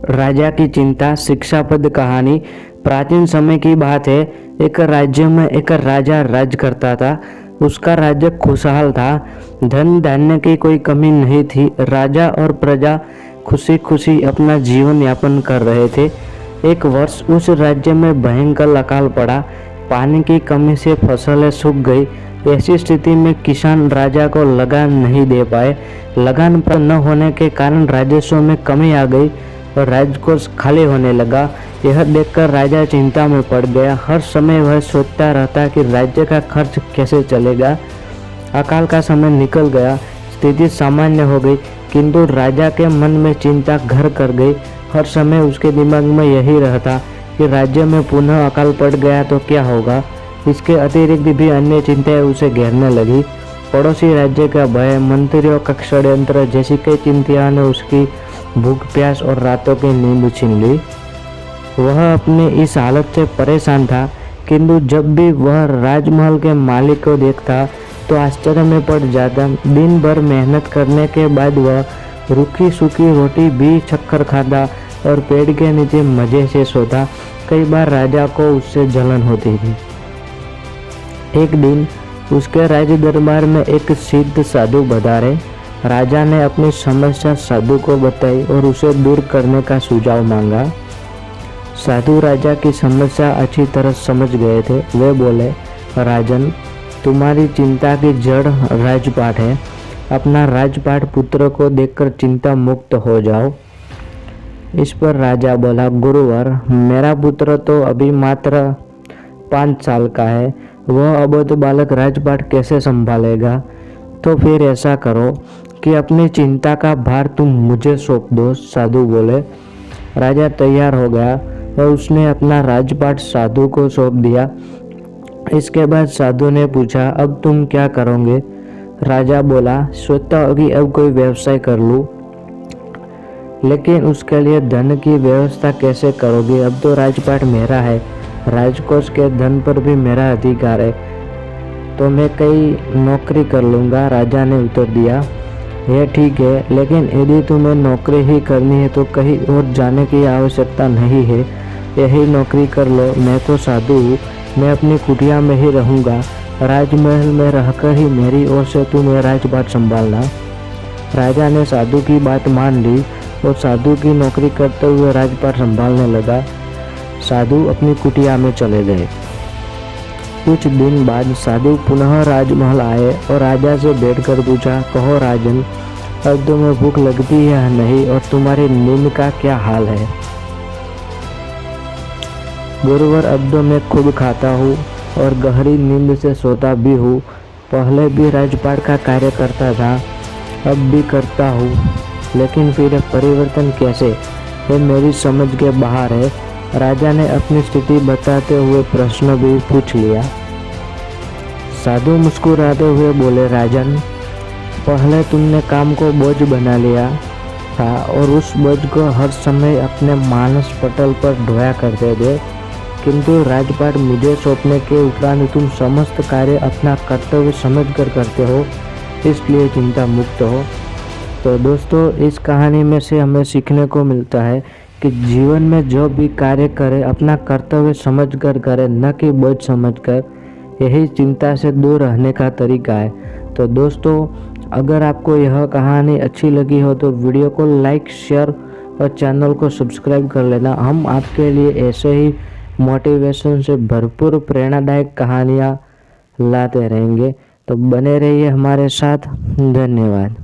राजा की चिंता शिक्षापद कहानी। प्राचीन समय की बात है। एक राज्य में एक राजा राज करता था। उसका राज्य खुशहाल था। धन धान्य की कोई कमी नहीं थी। राजा और प्रजा खुशी खुशी अपना जीवन यापन कर रहे थे। एक वर्ष उस राज्य में भयंकर अकाल पड़ा। पानी की कमी से फसलें सूख गई। ऐसी स्थिति में किसान राजा को लगान नहीं दे पाए। लगान पर न होने के कारण राजस्व में कमी आ गई और राजकोष खाली होने लगा। यह देखकर राजा चिंता में पड़ गया। हर समय वह सोचता रहता कि राज्य का खर्च कैसे चलेगा। अकाल का समय निकल गया। स्थिति सामान्य हो गई, किंतु राजा के मन में चिंता घर कर गई। हर समय उसके दिमाग में यही रहता कि राज्य में पुनः अकाल पड़ गया तो क्या होगा। इसके अतिरिक्त भी अन्य चिंताएं उसे घेरने लगी। पड़ोसी राज्य का भय, मंत्रियों का षड्यंत्र जैसी कई चिंताओं ने उसकी भूख प्यास और रातों की नींद छीन ली। वह अपनी इस हालत से परेशान था, किंतु जब भी वह राजमहल के मालिक को देखता तो आश्चर्य में पड़ जाता। दिन भर मेहनत करने के बाद वह रूखी सूखी रोटी भी शक्कर खाता और पेड़ के नीचे मजे से सोता। कई बार राजा को उससे जलन होती थी। एक दिन उसके राज दरबार में एक सिद्ध साधु पधारे। राजा ने अपनी समस्या साधु को बताई और उसे दूर करने का सुझाव मांगा। साधु राजा की समस्या अच्छी तरह समझ गए थे। वे बोले, राजन, तुम्हारी चिंता की जड़ राजपाट है। अपना राजपाट पुत्र को देखकर चिंता मुक्त हो जाओ। इस पर राजा बोला, गुरुवर, मेरा पुत्र तो अभी मात्र 5 साल का है। वह अबोध बालक राजपाट कैसे संभालेगा। तो फिर ऐसा करो कि अपनी चिंता का भार तुम मुझे सौंप दो। साधु बोले। राजा तैयार हो गया और उसने अपना राजपाट साधु को सौंप दिया। इसके बाद साधु ने पूछा, अब तुम क्या करोगे। राजा बोला, सोचता हूं कि अब कोई व्यवसाय कर लूं, लेकिन उसके लिए धन की व्यवस्था कैसे करोगे। अब तो राजपाट मेरा है, राजकोष के धन पर भी मेरा अधिकार है, तो मैं कई नौकरी कर लूँगा। राजा ने उत्तर दिया, यह ठीक है, लेकिन यदि तुम्हें नौकरी ही करनी है तो कहीं और जाने की आवश्यकता नहीं है। यही नौकरी कर लो। मैं तो साधु हूँ, मैं अपनी कुटिया में ही रहूँगा। राजमहल में रहकर ही मेरी ओर से तुम्हें राजपाट संभालना। राजा ने साधु की बात मान ली और साधु की नौकरी करते हुए राजपाट संभालने लगा। साधु अपनी कुटिया में चले गए। कुछ दिन बाद साधु पुनः राजमहल आए और राजा से बैठकर पूछा, कहो राजन, अब तुम्हें भूख लगती है या नहीं, और तुम्हारी नींद का क्या हाल है। गुरुवर, अब तो मैं खुद खाता हूँ और गहरी नींद से सोता भी हूँ। पहले भी राजपाट का कार्य करता था, अब भी करता हूँ, लेकिन फिर परिवर्तन कैसे, ये मेरी समझ के बाहर है। राजा ने अपनी स्थिति बताते हुए प्रश्न भी पूछ लिया। साधु मुस्कुराते हुए बोले, राजन, पहले तुमने काम को बोझ बना लिया था और उस बोझ को हर समय अपने मानस पटल पर ढोया करते थे, किंतु राजपाट मुझे सौंपने के उपरांत तुम समस्त कार्य अपना कर्तव्य समझकर करते हो, इसलिए चिंता मुक्त हो। तो दोस्तों, इस कहानी में से हमें सीखने को मिलता है कि जीवन में जो भी कार्य करे अपना कर्तव्य समझकर करे, न कि बोझ समझकर। यही चिंता से दूर रहने का तरीका है। तो दोस्तों, अगर आपको यह कहानी अच्छी लगी हो तो वीडियो को लाइक, शेयर और चैनल को सब्सक्राइब कर लेना। हम आपके लिए ऐसे ही मोटिवेशन से भरपूर प्रेरणादायक कहानियाँ लाते रहेंगे। तो बने रहिए हमारे साथ। धन्यवाद।